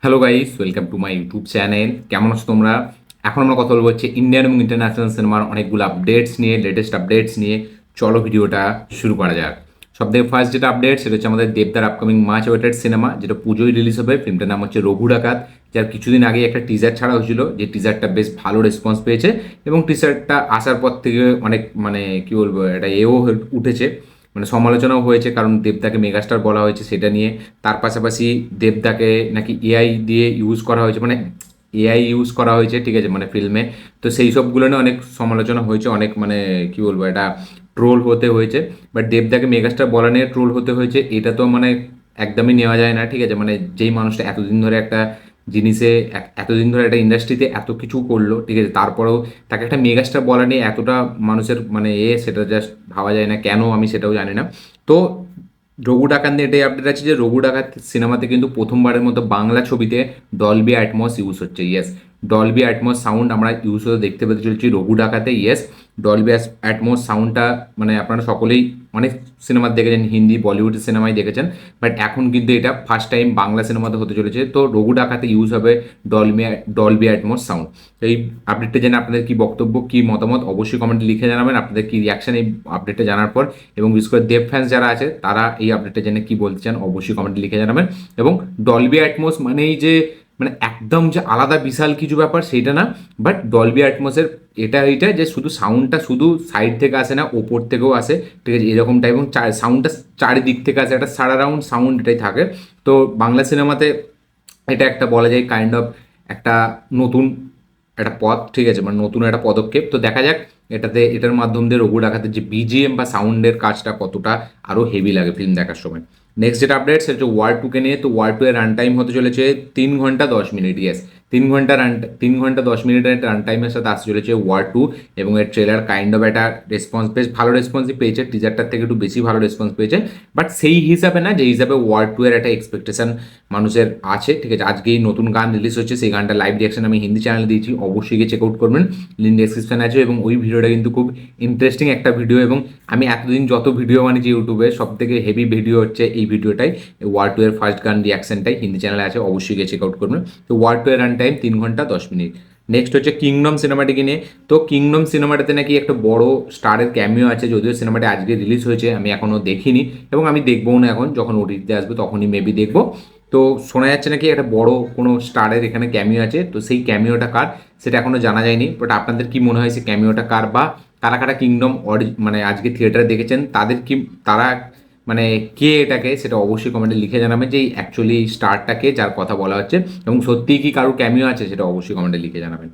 Hello guys, welcome to my YouTube channel. কেমন আছো তোমরা? এখন আমরা কথা বলবো হচ্ছে ইন্ডিয়ান এবং ইন্টারন্যাশনাল সিনেমার অনেকগুলো আপডেটস নিয়ে, লেটেস্ট আপডেটস নিয়ে। চলো ভিডিওটা শুরু করা যাক। সবথেকে ফার্স্ট যেটা আপডেট সেটা হচ্ছে আমাদের দেবদার আপকামিং মাচ ওয়েটেড সিনেমা, যেটা পুজোয় রিলিজ হবে। ফিল্মটার নাম হচ্ছে রঘু ডাকাত, যার কিছুদিন আগে একটা টিজার ছাড়া হয়েছিল, যে টিজারটা বেশ ভালো রেসপন্স পেয়েছে এবং টিজারটা আসার পর থেকে অনেক মানে কি বলবো, এটা উঠেছে, মানে সমালোচনাও হয়েছে, কারণ দেবদাকে মেগাস্টার বলা হয়েছে সেটা নিয়ে। তার পাশাপাশি দেবদাকে নাকি এআই দিয়ে ইউজ করা হয়েছে, মানে এআই ইউজ করা হয়েছে, ঠিক আছে, মানে ফিল্মে। তো সেই সবগুলো নিয়ে অনেক সমালোচনা হয়েছে, অনেক মানে কি বলবো, এটা ট্রোল হতে হয়েছে। বাট দেবদাকে মেগাস্টার বলা নিয়ে ট্রোল হতে হয়েছে, এটা তো মানে একদমই নেওয়া যায় না, ঠিক আছে। মানে যেই মানুষটা এতদিন ধরে একটা জিনিসে এতদিন ধরে একটা ইন্ডাস্ট্রিতে এত কিছু করলো, ঠিক আছে, তারপরেও তাকে একটা মেগাস্টার বলা নিয়ে এতটা মানুষের মানে সেটা জাস্ট ভাবা যায় না, কেন আমি সেটাও জানি না। তো রঘু ডাকাত নিয়ে এটাই আপডেট আছে যে রঘু ডাকাত সিনেমাতে কিন্তু প্রথমবারের মতো বাংলা ছবিতে ডলবি অ্যাটমস ইউজ হচ্ছে। ইয়েস, ডলবি অ্যাটমস সাউন্ড আমরা ইউজ হতে দেখতে পেতে চলেছি রঘু ডাকাতে। ইয়েস, ডলবি অ্যাটমস সাউন্ডটা মানে আপনারা সকলেই অনেক সিনেমা দেখেছেন, হিন্দি বলিউড সিনেমায় দেখেছেন, বাট এখন কিন্তু এটা ফার্স্ট টাইম বাংলা সিনেমাতে হতে চলেছে। তো রঘু ডাকাতে ইউজ হবে ডলবি ডলবি অ্যাটমস সাউন্ড। তো এই আপডেটটা জেনে আপনাদের কি বক্তব্য, কি মতামত, অবশ্যই কমেন্টে লিখে জানাবেন। আপনাদের কি রিয়াকশন এই আপডেটটা জানার পর, এবং বিশেষ করে দেব ফ্যান্স যারা আছে তারা এই আপডেটটা জেনে কি বলতে চান, অবশ্যই কমেন্টে লিখে জানাবেন। এবং ডলবি অ্যাটমস মানেই যে মানে একদম যে আলাদা বিশাল কিছু ব্যাপার সেইটা না, বাট ডলবি অ্যাটমসের এইটা যে শুধু সাউন্ডটা শুধু সাইড থেকে আসে না, ওপর থেকেও আসে, ঠিক আছে, এরকম টাইপ, এবং সাউন্ডটা চারিদিক থেকে আসে, একটা সারারাউন্ড সাউন্ড এটাই থাকে। তো বাংলা সিনেমাতে এটা একটা বলা যায় কাইন্ড অফ একটা নতুন একটা পথ, ঠিক আছে, মানে নতুন একটা পদক্ষেপ। তো দেখা যাক এটার মাধ্যম দিয়ে রঘু ডাকাতের যে বিজিএম বা সাউন্ডের কাজটা কতটা আরও হেভি লাগে ফিল্ম দেখার সময়। নেক্সট যেটা আপডেট সেটা হচ্ছে ওয়ার টুকে নিয়ে। তো ওয়ার টু এর রান টাইম হতে চলেছে 3 ঘন্টা 10 মিনিট। ইয়েস, 3 ঘন্টা 10 মিনিটের রান টাইমের সাথে আসতে চলেছে ওয়ার টু। এবং এর ট্রেলার কাইন্ড অফ একটা রেসপন্স, বেশ ভালো রেসপন্সই পেয়েছে, টিজারটার থেকে একটু বেশি ভালো রেসপন্স পেয়েছে। বাট সেই হিসাবে না যে হিসাবে ওয়ার টু এর একটা এক্সপেকটেশন মানুষের আছে, ঠিক আছে। আজকেই নতুন গান রিলিজ হচ্ছে, সেই গানটা লাইভ রিয়াকশন আমি হিন্দি চ্যানেলে দিয়েছি, অবশ্যই গিয়ে চেক আউট করবেন, লিঙ্ক ডেসক্রিপশনে আছে। এবং ওই ভিডিওটা কিন্তু খুব ইন্টারেস্টিং একটা ভিডিও, এবং আমি এতদিন যত ভিডিও বানিয়েছি ইউটিউবে সব থেকে হেভি ভিডিও হচ্ছে এই ভিডিওটাই, ওয়ার টু এর ফার্স্ট গান রিয়াকশনটাই হিন্দি চ্যানেলে আছে, অবশ্যই গিয়ে চেক আউট করবেন। তো ওয়ার টু এর রান টাইম 3 ঘন্টা 10 মিনিট। নেক্সট হচ্ছে কিংডম সিনেমাটিকে নিয়ে। তো কিংডম সিনেমাটাতে নাকি একটা বড় স্টারের ক্যামিও আছে, যদিও সিনেমাটি আজকে রিলিজ হয়েছে, আমি এখনও দেখিনি এবং আমি দেখবও না, এখন যখন ওটিটিতে আসবে তখনই মেবি দেখবো। তো শোনা যাচ্ছে নাকি একটা বড় কোনো স্টারের এখানে ক্যামিও আছে, তো সেই ক্যামিওটা কার সেটা এখনও জানা যায়নি। বাট আপনাদের কি মনে হয় সেই ক্যামিওটা কার, বা কারা কারা কিংডম মানে আজকে থিয়েটারে দেখেছেন, তাদের কি তারা মানে কে এটাকে, সেটা অবশ্যই কমেন্টে লিখে জানাবেন যে অ্যাকচুয়ালি এই স্টারটাকে যার কথা বলা হচ্ছে, এবং সত্যিই কি কারোর ক্যামিও আছে সেটা অবশ্যই কমেন্টে লিখে জানাবেন।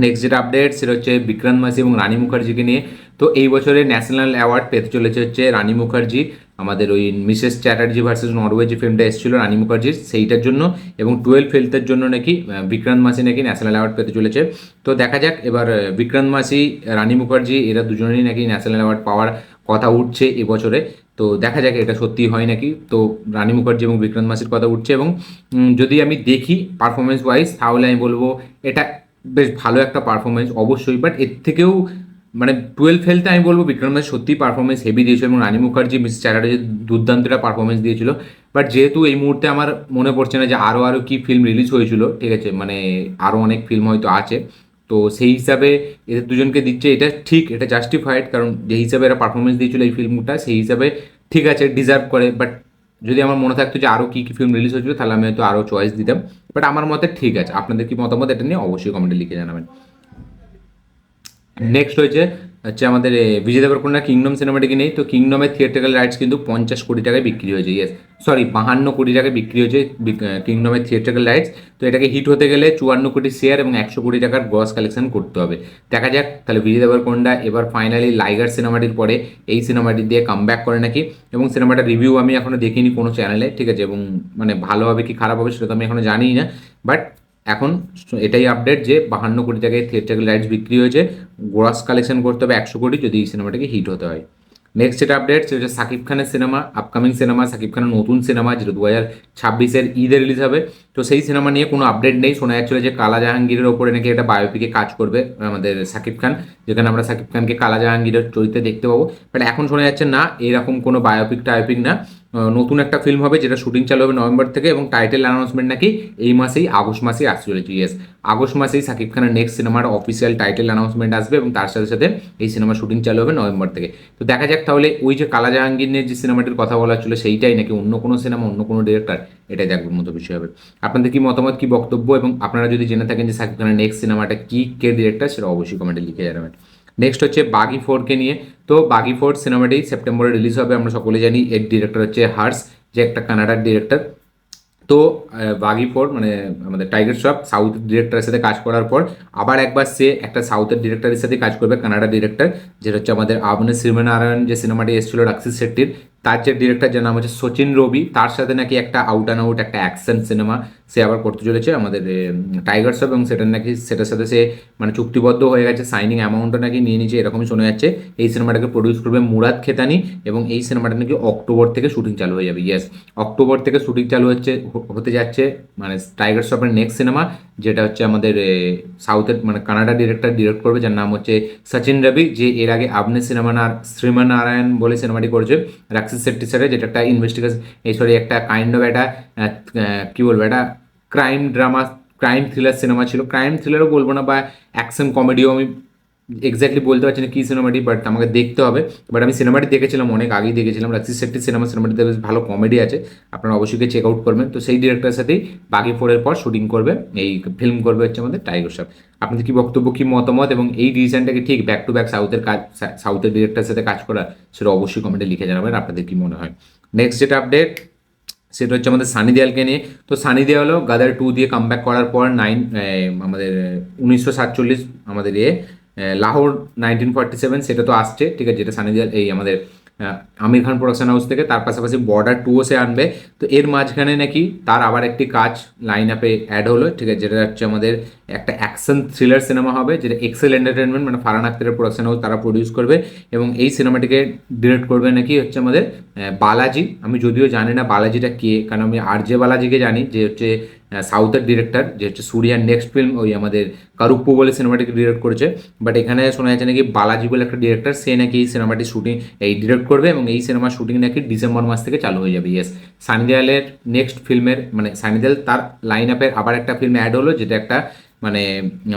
নেক্সট যেটা আপডেট সেটা হচ্ছে বিক্রান্ত মাসি এবং রানী মুখার্জিকে নিয়ে। তো এই বছরে ন্যাশনাল অ্যাওয়ার্ড পেতে চলেছে হচ্ছে রানী মুখার্জি, আমাদের ওই মিসেস চ্যাটার্জি ভার্সেস নরওয়ে যে ফিল্মটা এসেছিল রানী মুখার্জির, সেইটার জন্য। এবং 12 ফেলথের জন্য নাকি বিক্রান্ত মাসি নাকি ন্যাশনাল অ্যাওয়ার্ড পেতে চলেছে। তো দেখা যাক এবার বিক্রান্ত মাসি, রানী মুখার্জি, এরা দুজনেই নাকি ন্যাশনাল অ্যাওয়ার্ড পাওয়ার কথা উঠছে এবছরে। তো দেখা যাক এটা সত্যি হয় নাকি। তো রানী মুখার্জি এবং বিক্রান্ত মাসির কথা উঠছে, এবং যদি আমি দেখি পারফরমেন্স ওয়াইজ তাহলে আমি বলবো এটা বেশ ভালো একটা পারফরমেন্স অবশ্যই। বাট এর থেকেও মানে 12 ফেলতে আমি বলবো বিক্রম দাস সত্যি পারফরমেন্স হেভি দিয়েছিল, এবং রানী মুখার্জি মিস চ্যাটার্জি দুর্দান্ত একটা পারফরমেন্স দিয়েছিল। বাট যেহেতু এই মুহূর্তে আমার মনে পড়ছে না যে আরও কি ফিল্ম রিলিজ হয়েছিল, ঠিক আছে, মানে আরও অনেক ফিল্ম হয়তো আছে, তো সেই হিসাবে এদের দুজনকে দিচ্ছে, এটা ঠিক, এটা জাস্টিফাইড, কারণ যে হিসাবে এরা পারফরমেন্স দিয়েছিল এই ফিল্মটা, সেই হিসাবে ঠিক আছে, ডিজার্ভ করে। বাট যদি আমার মনে থাকতো যে আরও কী ফিল্ম রিলিজ হয়েছিল তাহলে আমি হয়তো আরও চয়েস দিতাম। বাট আমার মতে ঠিক আছে। আপনাদের কি মতামত এটা নিয়ে অবশ্যই কমেন্টে লিখে জানাবেন। নেক্সট হচ্ছে আমাদের বিজয় দেবরকোন্ডা কিংডম সিনেমাটিকে নেই। তো কিংডমের থিয়েটারিক্যাল রাইটস কিন্তু 50 কোটি টাকায় বিক্রি হয়েছে। ইয়েস, সরি, 52 কোটি টাকায় বিক্রি হয়েছে কিংডমের থিয়েটারিক্যাল রাইটস। তো এটাকে হিট হতে গেলে 54 কোটি শেয়ার এবং 100 কোটি টাকার গ্রস কালেকশন করতে হবে। দেখা যাক তাহলে বিজয় দেবরকোন্ডা এবার ফাইনালি লাইগার সিনেমাটির পরে এই সিনেমাটি দিয়ে কাম ব্যাক করে নাকি। এবং সিনেমাটার রিভিউ আমি এখনও দেখিনি কোনো চ্যানেলে, ঠিক আছে, এবং মানে ভালো হবে কি খারাপ হবে সেটা তো আমি এখনও জানি না। বাট এখন এটাই আপডেট যে 52 কোটি টাকায় থিয়েটারিক্যাল রাইটস বিক্রি হয়েছে, গ্রস কালেকশন করতে হবে 100 কোটি যদি এই সিনেমাটাকে হিট হতে হয়। নেক্সট যেটা আপডেট সেটা হচ্ছে সাকিব খানের সিনেমা, আপকামিং সিনেমা, সাকিব খানের নতুন সিনেমা, যেটা 2026-এর ঈদে রিলিজ হবে। তো সেই সিনেমা নিয়ে কোনো আপডেট নেই। শোনা যাচ্ছিল যে কালা জাহাঙ্গীরের ওপরে নাকি একটা বায়োপিকে কাজ করবে আমাদের সাকিব খান, যেখানে আমরা সাকিব খানকে কালা জাহাঙ্গীরের চরিত্রে দেখতে পাবো। বাট এখন শোনা যাচ্ছে না, এরকম কোনো বায়োপিক টায়োপিক না, নতুন একটা ফিল্ম হবে যেটা শুটিং চালু হবে নভেম্বর থেকে, এবং টাইটেল অ্যানাউন্সমেন্ট নাকি এই মাসেই আগস্ট মাসেই আসতে চলেছে। ইয়েস, আগস্ট মাসেই সাকিব খানের নেক্সট সিনেমার অফিসিয়াল টাইটেল অ্যানাউন্সমেন্ট আসবে, এবং তার সাথে সাথে এই সিনেমার শুটিং চালু হবে নভেম্বর থেকে। তো দেখা যাক তাহলে ওই যে কালা জাহাঙ্গীরের যে সিনেমাটির কথা বলা ছিল সেইটাই নাকি অন্য কোনো সিনেমা, অন্য কোনো ডিরেক্টর, এটাই দেখবার মতো বিষয় হবে। আপনাদের কি মতামত, কি বক্তব্য, এবং আপনারা যদি জেনে থাকেন যে সাকিব খানের নেক্সট সিনেমাটা কি, কে ডিরেক্টর, সেটা অবশ্যই কমেন্টে লিখে জানাবেন। নেক্সট হচ্ছে বাগি ফোরকে নিয়ে। তো বাগি ফোর সিনেমাটি সেপ্টেম্বরে রিলিজ হবে, আমরা সকলে জানি। এর ডিরেক্টর হচ্ছে হার্স, যে একটা কানাডার ডিরেক্টর। তো বাগি ফোর মানে আমাদের টাইগার শ্রফ সাউথ ডিরেক্টরের সাথে কাজ করার পর আবার একবার সে একটা সাউথের ডিরেক্টরের সাথে কাজ করবে, কানাডা ডিরেক্টর, যেটা হচ্ছে আমাদের আবনে শ্রীমনারায়ণ যে সিনেমাটি এসেছিল রাক্সিস শেট্টির, তার যে ডিরেক্টর যার নাম হচ্ছে সচিন রবি, তার সাথে নাকি একটা আউট অ্যান্ড আউট একটা অ্যাকশন সিনেমা সে আবার করতে চলেছে আমাদের টাইগার শ্রফ, এবং সেটার নাকি সেটার সাথে সে মানে চুক্তিবদ্ধ হয়ে গেছে, সাইনিং অ্যামাউন্টও নাকি নিয়ে নিয়েছে, এরকমই শোনা যাচ্ছে। এই সিনেমাটাকে প্রডিউস করবে মুরাদ খেতানি, এবং এই সিনেমাটা নাকি অক্টোবর থেকে শুটিং চালু হয়ে যাবে। ইয়েস, অক্টোবর থেকে শুটিং চালু হতে যাচ্ছে মানে টাইগার শ্রফের নেক্সট সিনেমা, যেটা হচ্ছে আমাদের সাউথের মানে কানাডা ডিরেক্টর ডিরেক্ট করবে, যার নাম হচ্ছে সচিন রবি, যে এর আগে আবনে শ্রীমনারায়ণ বলে সিনেমাটি করেছে রাক্সিস শেট্টির সাথে, যেটা একটা ইনভেস্টিগেশন, এই সরি একটা কাইন্ড অফ একটা কী বলবো, একটা crime drama, crime thriller cinema ছিল। ক্রাইম থ্রিলারও বলবো না, বা অ্যাকশন কমেডিও আমি এক্স্যাক্টলি বলতে পারছি না কী সিনেমাটি, বাট আমাকে দেখতে হবে। বাট আমি সিনেমাটি দেখেছিলাম, অনেক আগেই দেখেছিলাম, রাক্সিস শেট্টির সিনেমাটিতে বেশ ভালো কমেডি আছে, আপনারা অবশ্যই চেক আউট করবেন। তো সেই ডিরেক্টরের সাথেই বাগি ফোরের পর শুটিং করবে, এই ফিল্ম করবে হচ্ছে আমাদের টাইগার শ্রফ। আপনাদের কি বক্তব্য, কি মতামত, এবং এই ডিসিশনটাকে ঠিক ব্যাক টু ব্যাক সাউথের ডিরেক্টরের সাথে কাজ করা, সেটা অবশ্যই কমেন্টে লিখে জানাবেন আপনাদের কি মনে হয়। নেক্সট যেটা আপডেট সেটা হচ্ছে আমাদের সানি দেওয়ালকে নিয়ে। তো সানি দেওয়ালও গাদার 2 দিয়ে কামব্যাক করার পর আমাদের 1947 আমাদের লাহোর 1947 সেটা তো আসছে, ঠিক আছে, যেটা সানি দেওয়াল এই আমাদের আমির খান প্রোডাকশন হাউস থেকে, তার পাশাপাশি বর্ডার 2ও সে আনবে। তো এর মাঝখানে নাকি তার আবার একটি কাজ লাইন আপে অ্যাড হলো, ঠিক আছে, যেটা হচ্ছে আমাদের একটা অ্যাকশন থ্রিলার সিনেমা হবে, যেটা এক্সেল এন্টারটেনমেন্ট মানে ফারহান আখতারের প্রোডাকশন হাউস তারা প্রডিউস করবে, এবং এই সিনেমাটিকে ডিরেক্ট করবে নাকি হচ্ছে আমাদের বালাজি। আমি যদিও জানি না বালাজিটা কে, কারণ আমি আর জে বালাজিকে জানি, যে হচ্ছে সাউথের ডিরেক্টর, যে হচ্ছে সূর্যার নেক্সট ফিল্ম ওই আমাদের কারুপ্পু বলে সিনেমাটিকে ডিরেক্ট করেছে। বাট এখানে শোনা যাচ্ছে নাকি বালাজি বলে একটা ডিরেক্টর, সে নাকি এই সিনেমাটি শুটিং এই ডিরেক্ট করবে, এবং এই সিনেমার শুটিং নাকি ডিসেম্বর মাস থেকে চালু হয়ে যাবে। ইয়েস, সানি দেওয়ালের নেক্সট ফিল্মের মানে সানি দেওয়াল তার লাইন আপের আবার একটা ফিল্ম অ্যাড হলো, যেটা একটা মানে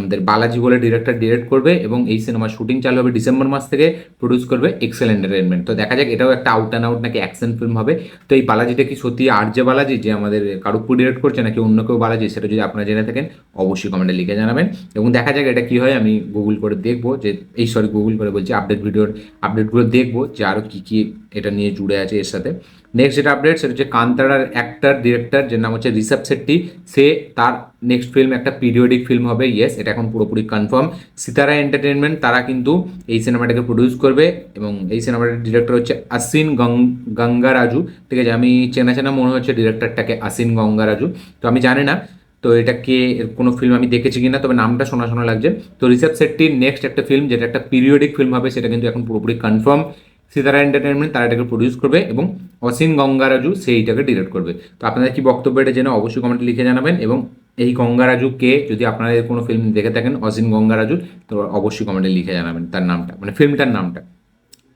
আমাদের বালাজি বলে ডিরেক্টর ডিরেক্ট করবে, এবং এই সিনেমার শুটিং চালু হবে ডিসেম্বর মাস থেকে, প্রডিউস করবে এক্সেল এন্টারটেনমেন্ট। তো দেখা যাক, এটাও একটা আউট অ্যান্ড আউট নাকি অ্যাকশন ফিল্ম হবে। তো এই বালাজিটা কি সত্যি আর যে বালাজি যে আমাদের কারুপ্পু ডিরেক্ট করছে, নাকি অন্য কেউ বালাজি, সেটা যদি আপনারা জেনে থাকেন অবশ্যই কমেন্টে লিখে জানাবেন, এবং দেখা যাক এটা কী হয়। আমি গুগল করে দেখবো যে গুগল করে বলছি আপডেটগুলো দেখবো যে আরও কী কী এটা নিয়ে জুড়ে আছে এর সাথে। নেক্সট যেটা আপডেট সেটা হচ্ছে কান্তারার অ্যাক্টর ডিরেক্টর যার নাম হচ্ছে ঋষভ শেট্টি, সে তার নেক্সট ফিল্ম একটা পিরিয়ডিক ফিল্ম হবে। ইয়েস, এটা এখন পুরোপুরি কনফার্ম। সিতারা এন্টারটেনমেন্ট তারা কিন্তু এই সিনেমাটাকে প্রডিউস করবে, এবং এই সিনেমাটার ডিরেক্টর হচ্ছে আসিন গঙ্গারাজু, ঠিক আছে, আমি চেনা চেনা মনে হচ্ছে ডিরেক্টরটাকে, আসিন গঙ্গারাজু। তো আমি জানি না তো এটা কে, এর কোনো ফিল্ম আমি দেখেছি কিনা, তবে নামটা শোনা শোনা লাগছে। তো ঋষভ শেট্টির নেক্সট একটা ফিল্ম যেটা একটা পিরিয়ডিক ফিল্ম হবে, সেটা কিন্তু এখন পুরোপুরি কনফার্ম। সিতারা এন্টারটেনমেন্ট তারা এটাকে প্রডিউস করবে, এবং অসিন গঙ্গারাজু সেইটাকে ডিরেক্ট করবে। তো আপনাদের কি বক্তব্য এটা জেনে অবশ্যই কমেন্টে লিখে জানাবেন, এবং এই গঙ্গারাজু কে, যদি আপনারা কোনো ফিল্ম দেখে থাকেন অসিন গঙ্গারাজু, তো অবশ্যই কমেন্টে লিখে জানাবেন তার নামটা, মানে ফিল্মটার নামটা।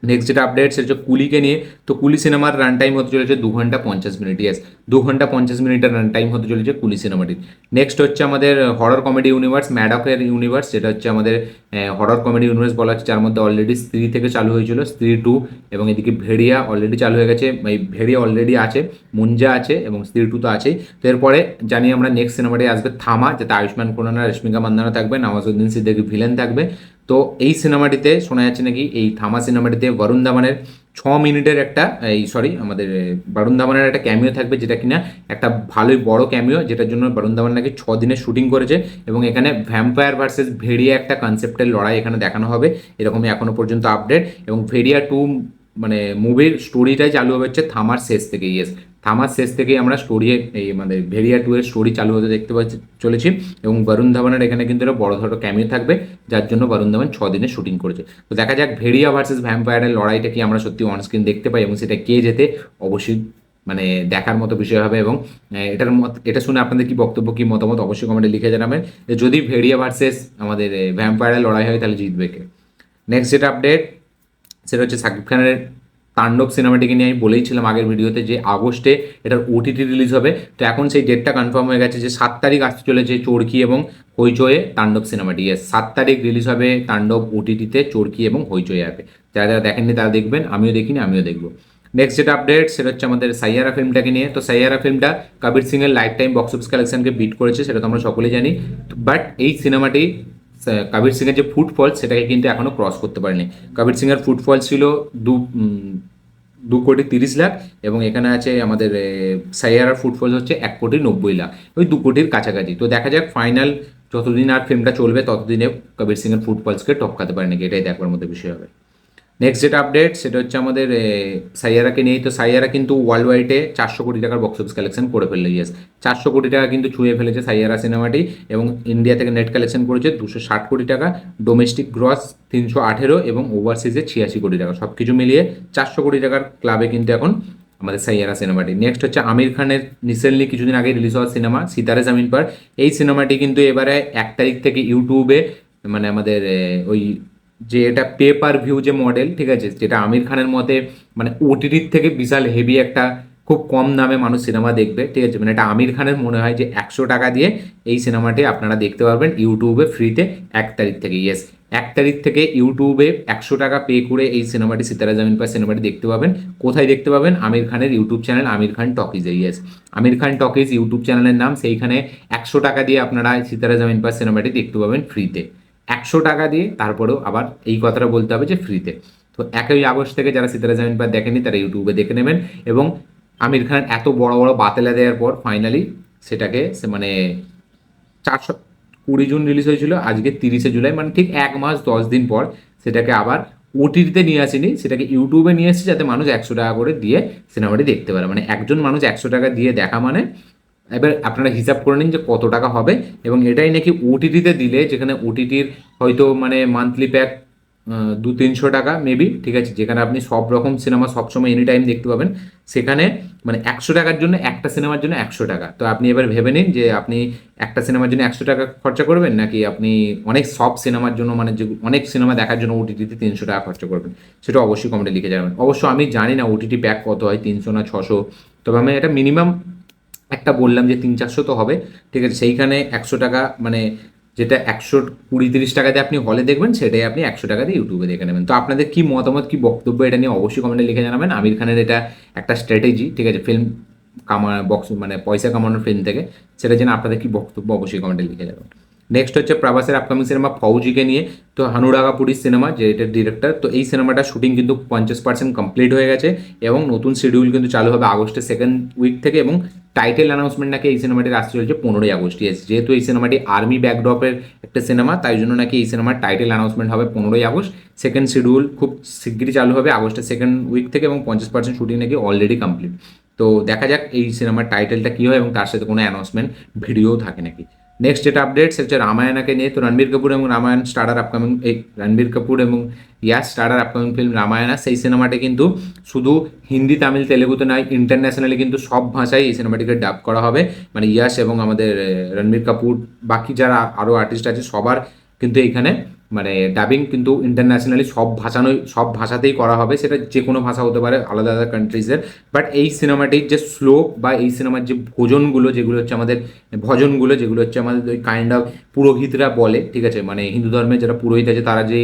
নেক্সট যেটা আপডেট সেটা হচ্ছে কুলিকে নিয়ে। তো কুলি সিনেমার রান টাইম হতে চলেছে 2 ঘন্টা 50 মিনিট। ইয়েস, 2 ঘন্টা 50 মিনিটের রান টাইম হতে চলেছে কুলি সিনেমাটির। নেক্সট হচ্ছে আমাদের হরর কমেডি ইউনিভার্স, ম্যাডকের ইউনিভার্স, যেটা হচ্ছে আমাদের হরর কমেডি ইউনিভার্স বলা হচ্ছে, যার মধ্যে অলরেডি স্ত্রী থেকে চালু হয়েছিল, স্ত্রী 2, এবং এদিকে ভেড়িয়া অলরেডি চালু হয়ে গেছে, এই ভেড়িয়া অলরেডি আছে, মুঞ্জা আছে, এবং স্ত্রী 2 তো আছেই। তো এরপরে জানি আমরা নেক্সট সিনেমাটি আসবে থামা, যাতে আয়ুষ্মান খুরানা, রশ্মিকা মান্দানা থাকবে, নওয়াজুদ্দিন সিদ্দিকী ভিলেন থাকবে। তো এই সিনেমাটিতে শোনা যাচ্ছে নাকি এই থামা সিনেমাটিতে বরুণ ধাওয়ানের 6 মিনিটের একটা আমাদের বরুণ ধাওয়ানের একটা ক্যামিও থাকবে, যেটা কিনা একটা ভালোই বড় ক্যামিও, যেটার জন্য বরুণ ধাওয়ান নাকি 6 দিনের শুটিং করেছে, এবং এখানে ভ্যাম্পায়ার ভার্সেস ভেড়িয়া একটা কনসেপ্টের লড়াই এখানে দেখানো হবে, এরকমই এখনো পর্যন্ত আপডেট। এবং ভেড়িয়া 2 মানে মুভির স্টোরিটাই চালু হবে হচ্ছে থামার শেষ থেকে। ইয়েস, থামার শেষ থেকেই আমরা স্টোরি এই আমাদের ভেরিয়া 2 এর স্টোরি চালু হতে দেখতে চলেছি, এবং বরুণ ধাওয়ানের এখানে কিন্তু একটা বড় ধরো ক্যামিও থাকবে, যার জন্য বরুণ ধাওয়ান 6 দিনে শুটিং করেছে। তো দেখা যাক ভেরিয়া ভার্সেস ভ্যাম্পায়ারের লড়াইটা কি আমরা সত্যি অনস্ক্রিন দেখতে পাই, এবং সেটা কে যেতে অবশ্যই মানে দেখার মতো বিষয় হবে। এবং এটা শুনে আপনাদের কি বক্তব্য, কি মতামত অবশ্যই কমেন্টে লিখে জানাবেন, যে যদি ভেরিয়া ভার্সেস আমাদের ভ্যাম্পায়ারের লড়াই হয় তাহলে জিতবে কে। নেক্সট যেটা আপডেট সেটা হচ্ছে সাকিব খানের তাণ্ডব সিনেমাটিকে নিয়ে আমি বলেইছিলাম আগের ভিডিওতে যে আগস্টে এটার ওটিটি রিলিজ হবে। তো এখন সেই ডেটটা কনফার্ম হয়ে গেছে যে 7 তারিখ আসতে চলেছে চরকি এবং হইচয়ে তাণ্ডব সিনেমাটি। 7 তারিখ রিলিজ হবে তাণ্ডব ওটিটিতে, চরকি এবং হইচয়ে অ্যাপে। যারা যারা দেখেননি তারা দেখবেন, আমিও দেখিনি, আমিও দেখবো। নেক্সট যেটা আপডেট সেটা হচ্ছে আমাদের সাইয়ারা ফিল্মটাকে নিয়ে। তো সাইয়ারা ফিল্মটা কবির সিংয়ের লাইফ টাইম বক্স অফিস কালেকশনকে বিট করেছে, সেটা তো আমরা সকলেই জানি। বাট এই সিনেমাটি কবির সিংয়ের যে ফুটফল সেটাকে কিন্তু এখনো ক্রস করতে পারেনি। কবির সিংয়ের ফুটফল ছিল 2,30,00,000 এবং এখানে আছে আমাদের সাইয়ারার ফুটফল হচ্ছে 1,90,00,000, ওই 2 কোটির কাছাকাছি। তো দেখা যাক ফাইনাল যতদিন আর ফিল্মটা চলবে ততদিনে কবির সিংয়ের ফুটফলসকে টপকাতে পারে নাকি, এটাই দেখবার মধ্যে বিষয় হবে। নেক্সট যেটা আপডেট সেটা হচ্ছে আমাদের সাইয়ারাকে নিয়েই। তো সাইয়ারা কিন্তু ওয়ার্ল্ড ওয়াইডে 400 কোটি টাকার বক্স অফিস কালেকশন করে ফেললো। 400 কোটি টাকা কিন্তু ছুঁয়ে ফেলেছে সাইয়ারা সিনেমাটি এবং ইন্ডিয়া থেকে নেট কালেকশন করেছে 260 কোটি টাকা, ডোমেস্টিক গ্রস 318 এবং ওভারসিজে 86 কোটি টাকা, সব কিছু মিলিয়ে 400 কোটি টাকার ক্লাবে কিন্তু এখন আমাদের সাইয়ারা সিনেমাটি। নেক্সট হচ্ছে আমির খানের রিসেন্টলি কিছুদিন আগে রিলিজ হওয়া সিনেমা সিতারে জামিন পার। এই সিনেমাটি কিন্তু এবারে 1 তারিখ থেকে ইউটিউবে মানে আমাদের ওই যে এটা পে পার ভিউ যে মডেল, ঠিক আছে, যেটা আমির খানের মতে মানে ওটিটির থেকে বিশাল হেভি একটা খুব কম দামে মানুষ সিনেমা দেখবে, ঠিক আছে, মানে এটা আমির খানের মনে হয় যে 100 টাকা দিয়ে এই সিনেমাটি আপনারা দেখতে পারবেন ইউটিউবে ফ্রিতে 1 তারিখ থেকে। 1 তারিখ থেকে ইউটিউবে 100 টাকা পে করে এই সিনেমাটি সিতারা জামিন পার সিনেমাটি দেখতে পাবেন। কোথায় দেখতে পাবেন? আমির খানের YouTube channel Aamir Khan টকিজে। Aamir Khan talkies YouTube চ্যানেলের নাম, সেইখানে 100 টাকা দিয়ে আপনারা সিতারা জামিন পার সিনেমাটি দেখতে পাবেন ফ্রিতে। 100 টাকা দিয়ে, তারপরেও আবার এই কথাটা বলতে হবে যে ফ্রিতে। তো 1 আগস্ট থেকে যারা সিতারা জামিন পার দেখেনি তারা ইউটিউবে দেখে নেবেন এবং আমির খান এত বড় বড় বাতেলা দেওয়ার পর ফাইনালি সেটাকে সে মানে 20 জুন রিলিজ হয়েছিল, আজকে 30 জুলাই, মানে ঠিক 1 মাস 10 দিন পর সেটাকে আবার ওটিটিতে নিয়ে আসেনি, সেটাকে ইউটিউবে নিয়ে এসেছে যাতে মানুষ 100 টাকা করে দিয়ে সিনেমাটি দেখতে পারে। মানে একজন মানুষ 100 টাকা দিয়ে দেখা মানে এবার আপনারা হিসাব করে নিন যে কত টাকা হবে। এবং এটাই নাকি ওটিটিতে দিলে, যেখানে ওটিটির হয়তো মানে মান্থলি প্যাক 200-300 টাকা মেবি, ঠিক আছে, যেখানে আপনি সব রকম সিনেমা সবসময় এনি টাইম দেখতে পাবেন, সেখানে মানে 100 টাকার জন্য একটা সিনেমার জন্য 100 টাকা। তো আপনি এবার ভেবে নিন যে আপনি একটা সিনেমার জন্য 100 টাকা খরচা করবেন নাকি আপনি অনেক সব সিনেমার জন্য মানে যে অনেক সিনেমা দেখার জন্য ওটিটিতে 300 টাকা খরচা করবেন। সেটা অবশ্যই কমেন্টে লিখে যাবেন। অবশ্য আমি জানি না ওটিটি প্যাক কত হয়, 300 না 600, তবে আমি এটা মিনিমাম একটা বললাম যে 300-400 তো হবে, ঠিক আছে। সেইখানে 100 টাকা মানে যেটা 120-30 টাকা দিয়ে আপনি হলে দেখবেন সেটাই আপনি 100 টাকা দিয়ে ইউটিউবে দেখে নেবেন। তো আপনাদের কি মতামত, কি বক্তব্য এটা নিয়ে অবশ্যই কমেন্টে লিখে জানাবেন। আমির খানের এটা একটা স্ট্র্যাটেজি, ঠিক আছে, ফিল্ম বক্স মানে পয়সা কামানোর ফিল্ম থেকে, সেটা যেন আপনাদের কি বক্তব্য অবশ্যই কমেন্টে লিখে যাবেন। নেক্সট হচ্ছে প্রভাসের আপকামিং সিনেমা ফৌজিকে নিয়ে। তো হানুরাগাপুরির সিনেমা, যে এটার ডিরেক্টর, তো এই সিনেমাটার শুটিং কিন্তু 50% কমপ্লিট হয়ে গেছে এবং নতুন শিডিউল কিন্তু চালু হবে আগস্টের 2nd উইক থেকে এবং টাইটেল অ্যানাউন্সমেন্ট নাকি এই সিনেমাটির আসতে চলছে 15 আগস্ট। যেহেতু এই সিনেমাটি আর্মি ব্যাকড্রপের একটা সিনেমা, তাই জন্য নাকি এই সিনেমার টাইটেল অ্যানাউন্সমেন্ট হবে 15 আগস্ট। সেকেন্ড শিডিউল খুব শিগগিরই চালু হবে আগস্টের 2nd উইক থেকে এবং 50% শুটিং নাকি অলরেডি কমপ্লিট। তো দেখা যাক এই সিনেমার টাইটেলটা কী হয় এবং তার সাথে কোনো অ্যানাউন্সমেন্ট ভিডিও থাকে নাকি। নেক্সট যেটা আপডেট সেটা হচ্ছে রামায়ণাকে নিয়ে। তো রণবীর কাপুর এবং রামায়ণ স্টার্টার আপকামিং, এই রণবীর কাপুর এবং ইয়াস স্টার্টার আপকামিং ফিল্ম রামায়ণা, সেই সিনেমাটি কিন্তু শুধু হিন্দি, তামিল, তেলেগুতে নয়, ইন্টারন্যাশনালি কিন্তু সব ভাষায় এই সিনেমাটিকে ডাব করা হবে। মানে ইয়াস এবং আমাদের রণবীর কাপুর, বাকি যারা আরও আর্টিস্ট আছে সবার কিন্তু এইখানে মানে ডাবিং কিন্তু ইন্টারন্যাশনালি সব ভাষাতেই করা হবে। সেটা যে কোনো ভাষা হতে পারে আলাদা আলাদা কান্ট্রিজের। বাট এই সিনেমাটির যে শ্লোক বা এই সিনেমার যে ভজনগুলো, যেগুলো হচ্ছে আমাদের ওই কাইন্ড অফ পুরোহিতরা বলে, ঠিক আছে, মানে হিন্দু ধর্মের যারা পুরোহিত আছে তারা যে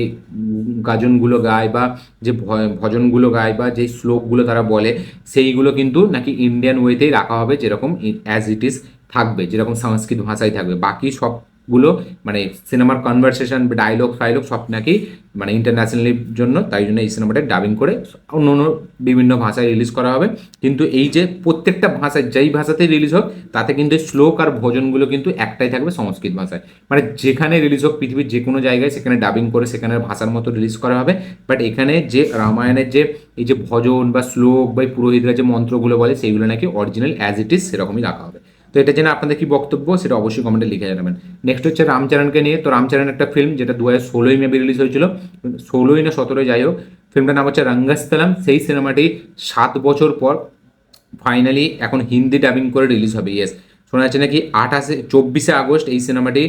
গাজনগুলো গায় বা যে ভজনগুলো গায় বা যে শ্লোকগুলো তারা বলে, সেইগুলো কিন্তু নাকি ইন্ডিয়ান ওয়েতেই রাখা হবে, যেরকম অ্যাজ ইট ইজ থাকবে, যেরকম সংস্কৃত ভাষায় থাকবে। বাকি সবগুলো মানে সিনেমার কনভারসেশন, ডায়লগ ফাইলগ সব নাকি মানে ইন্টারন্যাশনালির জন্য, তাই জন্য এই সিনেমাটা ডাবিং করে অন্য অন্য বিভিন্ন ভাষায় রিলিজ করা হবে। কিন্তু এই যে প্রত্যেকটা ভাষায় যেই ভাষাতেই রিলিজ হোক তাতে কিন্তু শ্লোক আর ভজনগুলো কিন্তু একটাই থাকবে, সংস্কৃত ভাষায়। মানে যেখানে রিলিজ হোক পৃথিবীর যে কোনো জায়গায় সেখানে ডাবিং করে সেখানের ভাষার মতো রিলিজ করা হবে। বাট এখানে যে রামায়ণের যে এই যে ভজন বা শ্লোক বা পুরোহিতরা যে মন্ত্রগুলো বলে সেইগুলো নাকি অরিজিনাল অ্যাজ ইট ইজ সেরকমই রাখা হবে। তো এটা জেনে আপনাদের কি বক্তব্য সেটা অবশ্যই কমেন্টে লিখে জানাবেন। নেক্সট হচ্ছে রামচরণকে নিয়ে। তো রামচরণ একটা ফিল্ম যেটা 2016 মেবি রিলিজ হয়েছিল, 16 না 17, যাই হোক, ফিল্মটার নাম হচ্ছে রঙ্গস্থলম। সেই সিনেমাটি 7 বছর পর ফাইনালি এখন হিন্দি ডাবিং করে রিলিজ হবে। শোনা যাচ্ছে নাকি 24 আগস্ট এই সিনেমাটি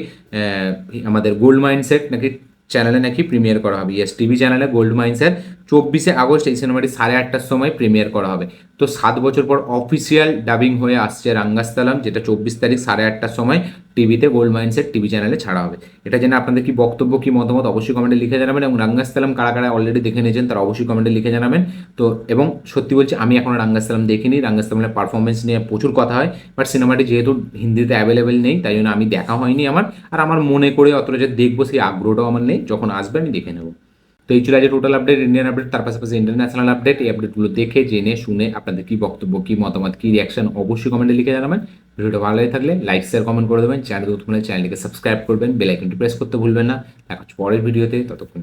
আমাদের গোল্ড মাইন্সের নাকি চ্যানেলে নাকি প্রিমিয়ার করা হবে। টিভি চ্যানেলে গোল্ড মাইন্সের 24 আগস্ট এই সিনেমাটি 8:30টার সময় প্রিমিয়ার করা হবে। তো 7 বছর পর অফিসিয়াল ডাবিং হয়ে আসছে রাঙ্গাস্থলম, যেটা 24 তারিখ 8:30টার সময় টিভিতে গোল্ড মাইন্সের টিভি চ্যানেলে ছাড়া হবে। এটা জেনে আপনাদের কি বক্তব্য, কি মতামত অবশ্যই কমেন্টে লিখে জানাবেন, এবং রাঙ্গাস্থলম কারা কারা অলরেডি দেখে নিয়েছেন তারা অবশ্যই কমেন্টে লিখে জানাবেন। তো এবং সত্যি বলছি, আমি এখনও রাঙ্গাস্থলম দেখিনি। রাঙ্গাস্থলমের পারফরমেন্স নিয়ে প্রচুর কথা হয়, বাট সিনেমাটি যেহেতু হিন্দিতে অ্যাভেলেবেল নেই তাই জন্য আমি দেখা হয়নি আমার, আর আমার মনে করে অতটা যে দেখবো সেই আগ্রহটাও আমার নেই। যখন আসবে আমি দেখে নেবো। তো এই ছিল আজকে টোটাল আপডেট, ইন্ডিয়ান আপডেট, তার পাশাপাশি ইন্টারন্যাশনাল আপডেট। এই আপডেটগুলো দেখে জেনে শুনে আপনাদের কি বক্তব্য, কি মতামত, কি রিয়াকশন অবশ্যই কমেন্টে লিখে জানাবেন। ভিডিওটা ভালো লাগে থাকলে লাইক শেয়ার কমেন্ট করে দেবেন, চ্যানেল নতুন হলে চ্যানেলটিকে সাবস্ক্রাইব করবেন, বেল আইকনটি প্রেস করতে ভুলবেন না। দেখা হচ্ছে পরের ভিডিওতে, ততক্ষণ